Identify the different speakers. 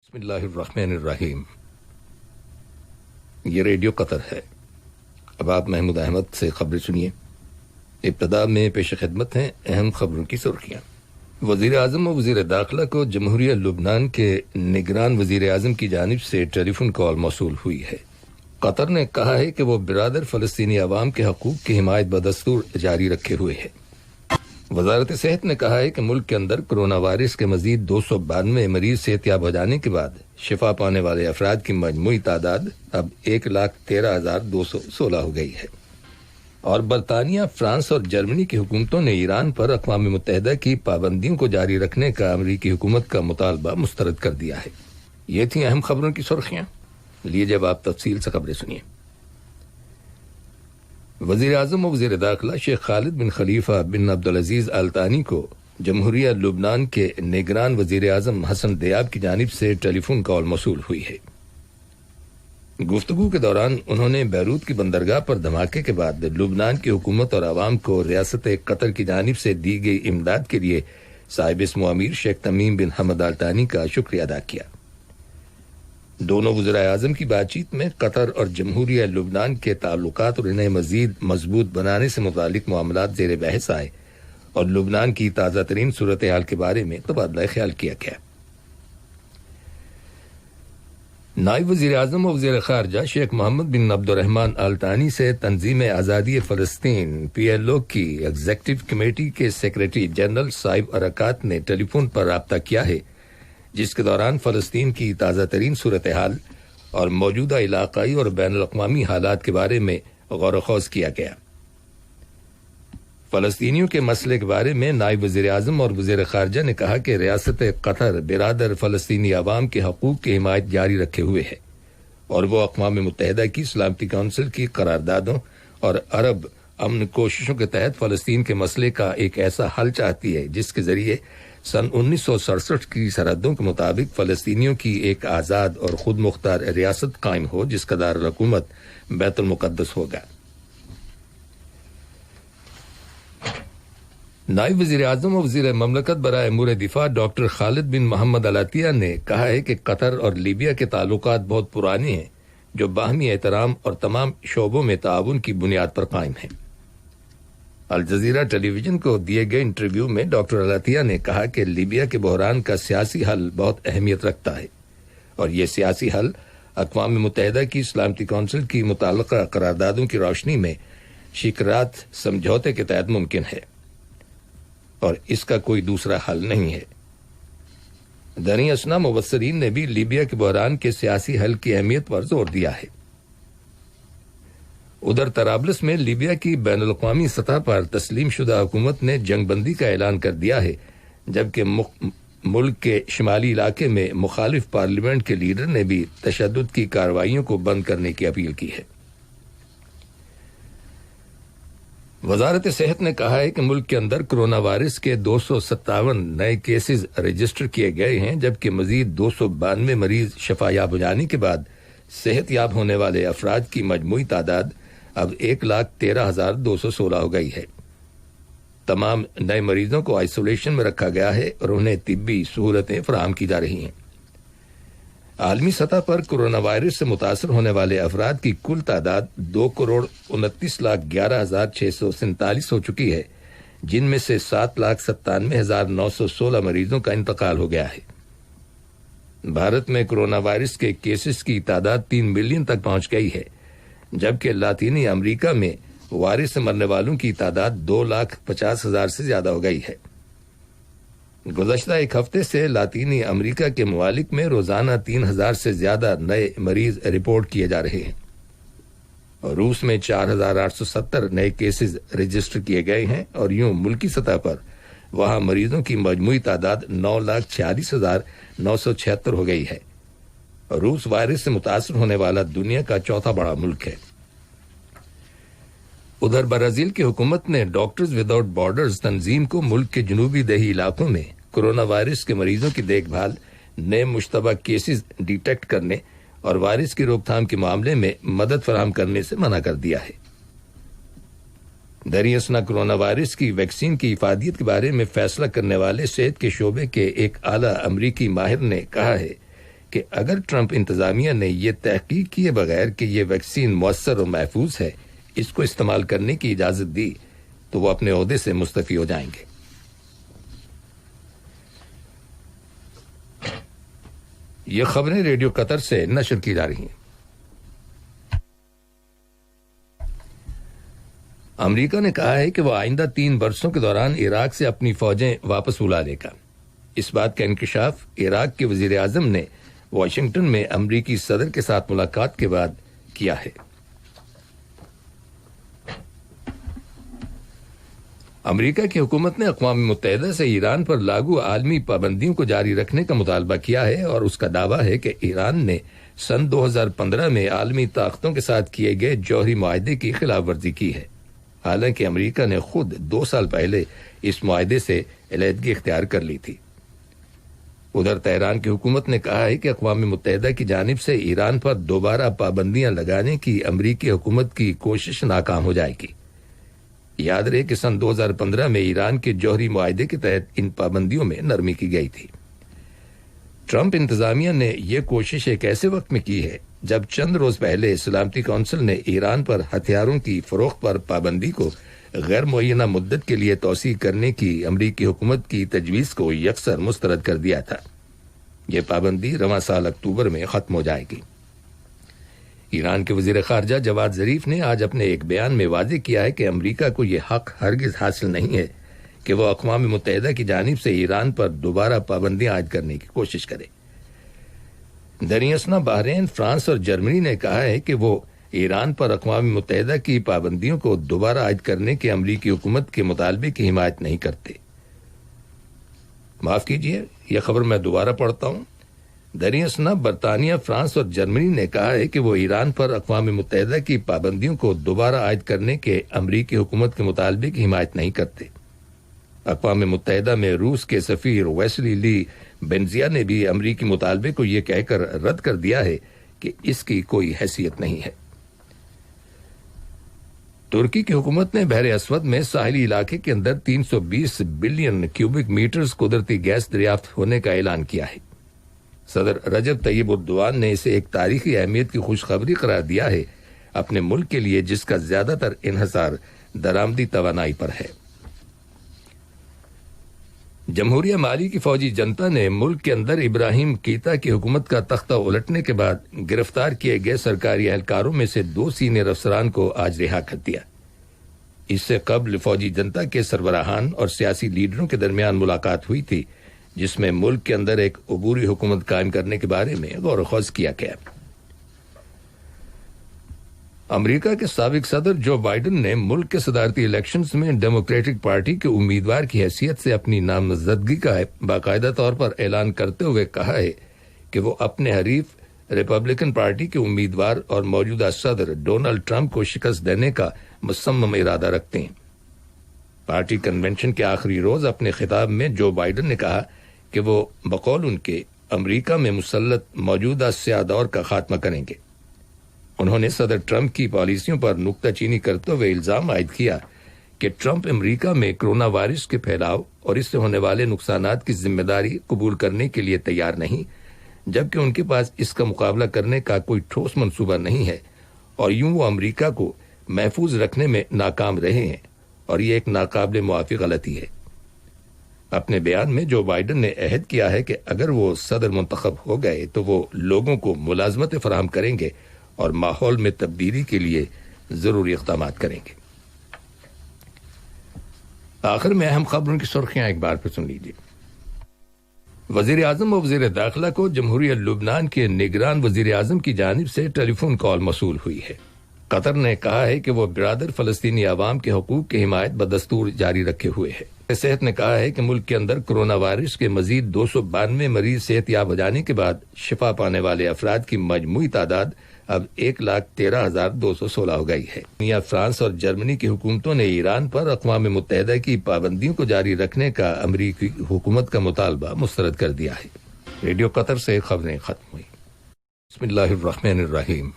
Speaker 1: بسم اللہ الرحمن الرحیم۔ یہ ریڈیو قطر ہے۔ اب آپ محمود احمد سے خبریں سنیے۔ ابتدا میں پیش خدمت ہیں اہم خبروں کی سرخیاں۔ وزیر اعظم و وزیر داخلہ کو جمہوریہ لبنان کے نگران وزیر اعظم کی جانب سے ٹیلی فون کال موصول ہوئی ہے۔ قطر نے کہا ہے کہ وہ برادر فلسطینی عوام کے حقوق کی حمایت بدستور جاری رکھے ہوئے ہے۔ وزارت صحت نے کہا ہے کہ ملک کے اندر کرونا وائرس کے مزید 292 مریض صحتیاب ہو جانے کے بعد شفا پانے والے افراد کی مجموعی تعداد اب 1,13,216 ہو گئی ہے۔ اور برطانیہ، فرانس اور جرمنی کی حکومتوں نے ایران پر اقوام متحدہ کی پابندیوں کو جاری رکھنے کا امریکی حکومت کا مطالبہ مسترد کر دیا ہے۔ یہ تھیں اہم خبروں کی سرخیاں۔ لیجیے اب آپ تفصیل سے خبریں سنیے۔ وزیر اعظم و وزیر داخلہ شیخ خالد بن خلیفہ بن عبدالعزیز آل ثانی کو جمہوریہ لبنان کے نگران وزیر اعظم حسن دیاب کی جانب سے ٹیلی فون کال موصول ہوئی ہے۔ گفتگو کے دوران انہوں نے بیروت کی بندرگاہ پر دھماکے کے بعد لبنان کی حکومت اور عوام کو ریاست قطر کی جانب سے دی گئی امداد کے لیے صاحب اسم و امیر شیخ تمیم بن حمد آل ثانی کا شکریہ ادا کیا۔ دونوں وزراء اعظم کی بات چیت میں قطر اور جمہوریہ لبنان کے تعلقات اور انہیں مزید مضبوط بنانے سے متعلق معاملات زیر بحث آئے اور لبنان کی تازہ ترین صورتحال کے بارے میں تبادلہ خیال کیا گیا۔ نائب وزیر اعظم و وزیر خارجہ شیخ محمد بن عبد الرحمن آل ثانی سے تنظیم آزادی فلسطین PLO کی ایگزیکٹو کمیٹی کے سیکریٹری جنرل صاحب ارکات نے ٹیلی فون پر رابطہ کیا ہے، جس کے دوران فلسطین کی تازہ ترین صورتحال اور موجودہ علاقائی اور بین الاقوامی حالات کے بارے میں غور و خوض کیا گیا۔ فلسطینیوں کے مسئلے کے بارے میں نائب وزیر اعظم اور وزیر خارجہ نے کہا کہ ریاست قطر برادر فلسطینی عوام کے حقوق کی حمایت جاری رکھے ہوئے ہے اور وہ اقوام متحدہ کی سلامتی کونسل کی قراردادوں اور عرب امن کوششوں کے تحت فلسطین کے مسئلے کا ایک ایسا حل چاہتی ہے جس کے ذریعے سن 1967 کی سرحدوں کے مطابق فلسطینیوں کی ایک آزاد اور خود مختار ریاست قائم ہو جس کا دارالحکومت بیت المقدس ہوگا۔ نائب وزیر اعظم و وزیر مملکت برائے امور دفاع ڈاکٹر خالد بن محمد العطیہ نے کہا ہے کہ قطر اور لیبیا کے تعلقات بہت پرانے ہیں جو باہمی احترام اور تمام شعبوں میں تعاون کی بنیاد پر قائم ہیں۔ الجزیرہ ٹیلی ویژن کو دیے گئے انٹرویو میں ڈاکٹر العطیہ نے کہا کہ لیبیا کے بحران کا سیاسی حل بہت اہمیت رکھتا ہے اور یہ سیاسی حل اقوام متحدہ کی سلامتی کونسل کی متعلقہ قراردادوں کی روشنی میں شکرات سمجھوتے کے تحت ممکن ہے اور اس کا کوئی دوسرا حل نہیں ہے۔ دریں اثنا مبصرین نے بھی لیبیا کے بحران کے سیاسی حل کی اہمیت پر زور دیا ہے۔ ادھر طرابلس میں لیبیا کی بین الاقوامی سطح پر تسلیم شدہ حکومت نے جنگ بندی کا اعلان کر دیا ہے، جبکہ ملک کے شمالی علاقے میں مخالف پارلیمنٹ کے لیڈر نے بھی تشدد کی کارروائیوں کو بند کرنے کی اپیل کی ہے۔ وزارت صحت نے کہا ہے کہ ملک کے اندر کرونا وائرس کے 257 نئے کیسز رجسٹر کیے گئے ہیں، جبکہ مزید 292 مریض شفا یاب ہو جانے کے بعد صحت یاب ہونے والے افراد کی مجموعی تعداد اب 1,13,216 ہو گئی ہے۔ تمام نئے مریضوں کو آئسولیشن میں رکھا گیا ہے اور انہیں طبی سہولتیں فراہم کی جا رہی ہیں۔ عالمی سطح پر کرونا وائرس سے متاثر ہونے والے افراد کی کل تعداد 2,29,11,647 ہو چکی ہے، جن میں سے 7,97,916 مریضوں کا انتقال ہو گیا ہے۔ بھارت میں کرونا وائرس کے کیسز کی تعداد 3 ملین تک پہنچ گئی ہے، جبکہ لاطینی امریکہ میں وائرس سے مرنے والوں کی تعداد 2,50,000 سے زیادہ ہو گئی ہے۔ گزشتہ ایک ہفتے سے لاطینی امریکہ کے ممالک میں روزانہ 3,000 سے زیادہ نئے مریض رپورٹ کیے جا رہے ہیں۔ روس میں 4,870 نئے کیسز رجسٹر کیے گئے ہیں اور یوں ملکی سطح پر وہاں مریضوں کی مجموعی تعداد 9,46,976 ہو گئی ہے۔ روس وائرس سے متاثر ہونے والا دنیا کا چوتھا بڑا ملک ہے۔ ادھر برازیل کی حکومت نے ڈاکٹرز وداؤٹ بارڈرز تنظیم کو ملک کے جنوبی دیہی علاقوں میں کرونا وائرس کے مریضوں کی دیکھ بھال، نئے مشتبہ کیسز ڈیٹیکٹ کرنے اور وائرس کی روک تھام کے معاملے میں مدد فراہم کرنے سے منع کر دیا ہے۔ دریں اثنا کرونا وائرس کی ویکسین کی افادیت کے بارے میں فیصلہ کرنے والے صحت کے شعبے کے ایک اعلیٰ امریکی ماہر نے کہا ہے کہ اگر ٹرمپ انتظامیہ نے یہ تحقیق کیے بغیر کہ یہ ویکسین مؤثر اور محفوظ ہے اس کو استعمال کرنے کی اجازت دی تو وہ اپنے عہدے سے مستعفی ہو جائیں گے۔ یہ خبریں ریڈیو قطر سے نشر کی جا رہی ہیں۔ امریکہ نے کہا ہے کہ وہ آئندہ 3 برسوں کے دوران عراق سے اپنی فوجیں واپس بلا لے گا۔ اس بات کا انکشاف عراق کے وزیر اعظم نے واشنگٹن میں امریکی صدر کے ساتھ ملاقات کے بعد کیا ہے۔ امریکہ کی حکومت نے اقوام متحدہ سے ایران پر لاگو عالمی پابندیوں کو جاری رکھنے کا مطالبہ کیا ہے اور اس کا دعویٰ ہے کہ ایران نے سن 2015 میں عالمی طاقتوں کے ساتھ کیے گئے جوہری معاہدے کی خلاف ورزی کی ہے، حالانکہ امریکہ نے خود 2 سال پہلے اس معاہدے سے علیحدگی اختیار کر لی تھی۔ ادھر تہران کی حکومت نے کہا ہے کہ اقوام متحدہ کی جانب سے ایران پر دوبارہ پابندیاں لگانے کی امریکی حکومت کی کوشش ناکام ہو جائے گی۔ یاد رہے کہ سن 2015 میں ایران کے جوہری معاہدے کے تحت ان پابندیوں میں نرمی کی گئی تھی۔ ٹرمپ انتظامیہ نے یہ کوشش ایک ایسے وقت میں کی ہے جب چند روز پہلے سلامتی کونسل نے ایران پر ہتھیاروں کی فروخت پر پابندی کو غیر معینہ مدت کے لیے توسیع کرنے کی امریکی حکومت کی تجویز کو یکسر مسترد کر دیا تھا۔ یہ پابندی رواں سال اکتوبر میں ختم ہو جائے گی۔ ایران کے وزیر خارجہ جواد ظریف نے آج اپنے ایک بیان میں واضح کیا ہے کہ امریکہ کو یہ حق ہرگز حاصل نہیں ہے کہ وہ اقوام متحدہ کی جانب سے ایران پر دوبارہ پابندیاں عائد کرنے کی کوشش کرے۔ دریں بحرین، فرانس اور جرمنی نے کہا ہے کہ وہ ایران پر اقوام متحدہ کی پابندیوں کو دوبارہ عائد کرنے کے امریکی حکومت کے مطالبے کی حمایت نہیں کرتے۔ معاف کیجیے، یہ خبر میں دوبارہ پڑھتا ہوں۔ دریں برطانیہ، فرانس اور جرمنی نے کہا ہے کہ وہ ایران پر اقوام متحدہ کی پابندیوں کو دوبارہ عائد کرنے کے امریکی حکومت کے مطالبے کی حمایت نہیں کرتے۔ اقوام متحدہ میں روس کے سفیر ویسلی لی بینزیا نے بھی امریکی مطالبے کو یہ کہہ کر رد کر دیا ہے کہ اس کی کوئی حیثیت نہیں ہے۔ ترکی کی حکومت نے بحر اسود میں ساحلی علاقے کے اندر 320 بلین کیوبک میٹرز قدرتی گیس دریافت ہونے کا اعلان کیا ہے۔ صدر رجب طیب اردوان نے اسے ایک تاریخی اہمیت کی خوشخبری قرار دیا ہے اپنے ملک کے لیے جس کا زیادہ تر انحصار درآمدی توانائی پر ہے۔ جمہوریہ مالی کی فوجی جنتا نے ملک کے اندر ابراہیم کیتا کی حکومت کا تختہ الٹنے کے بعد گرفتار کیے گئے سرکاری اہلکاروں میں سے 2 سینئر افسران کو آج رہا کر دیا۔ اس سے قبل فوجی جنتا کے سربراہان اور سیاسی لیڈروں کے درمیان ملاقات ہوئی تھی جس میں ملک کے اندر ایک عبوری حکومت قائم کرنے کے بارے میں غور و خوض کیا گیا۔ امریکہ کے سابق صدر جو بائیڈن نے ملک کے صدارتی الیکشنز میں ڈیموکریٹک پارٹی کے امیدوار کی حیثیت سے اپنی نامزدگی کا باقاعدہ طور پر اعلان کرتے ہوئے کہا ہے کہ وہ اپنے حریف ریپبلکن پارٹی کے امیدوار اور موجودہ صدر ڈونلڈ ٹرمپ کو شکست دینے کا مصمم ارادہ رکھتے ہیں۔ پارٹی کنونشن کے آخری روز اپنے خطاب میں جو بائیڈن نے کہا کہ وہ بقول ان کے امریکہ میں مسلط موجودہ سیاہ دور کا خاتمہ کریں گے۔ انہوں نے صدر ٹرمپ کی پالیسیوں پر نکتہ چینی کرتے ہوئے الزام عائد کیا کہ ٹرمپ امریکہ میں کرونا وائرس کے پھیلاؤ اور اس سے ہونے والے نقصانات کی ذمہ داری قبول کرنے کے لیے تیار نہیں، جبکہ ان کے پاس اس کا مقابلہ کرنے کا کوئی ٹھوس منصوبہ نہیں ہے، اور یوں وہ امریکہ کو محفوظ رکھنے میں ناکام رہے ہیں، اور یہ ایک ناقابل معافی غلطی ہے۔ اپنے بیان میں جو بائیڈن نے عہد کیا ہے کہ اگر وہ صدر منتخب ہو گئے تو وہ لوگوں کو ملازمتیں فراہم کریں گے اور ماحول میں تبدیلی کے لیے ضروری اقدامات کریں گے۔ آخر میں اہم خبروں کی سرخیاں ایک بار پھر سن لیجیے۔ وزیر اعظم و وزیر داخلہ کو جمہوریہ لبنان کے نگران وزیر اعظم کی جانب سے ٹیلی فون کال موصول ہوئی ہے۔ قطر نے کہا ہے کہ وہ برادر فلسطینی عوام کے حقوق کی حمایت بدستور جاری رکھے ہوئے ہے۔ صحت نے کہا ہے کہ ملک کے اندر کرونا وائرس کے مزید 292 مریض صحت یاب ہو جانے کے بعد شفا پانے والے افراد کی مجموعی تعداد اب 1,13,216 ہو گئی ہے۔ فرانس اور جرمنی کی حکومتوں نے ایران پر اقوام متحدہ کی پابندیوں کو جاری رکھنے کا امریکی حکومت کا مطالبہ مسترد کر دیا ہے۔ ریڈیو قطر سے خبریں ختم ہوئی۔ بسم اللہ الرحمن الرحیم۔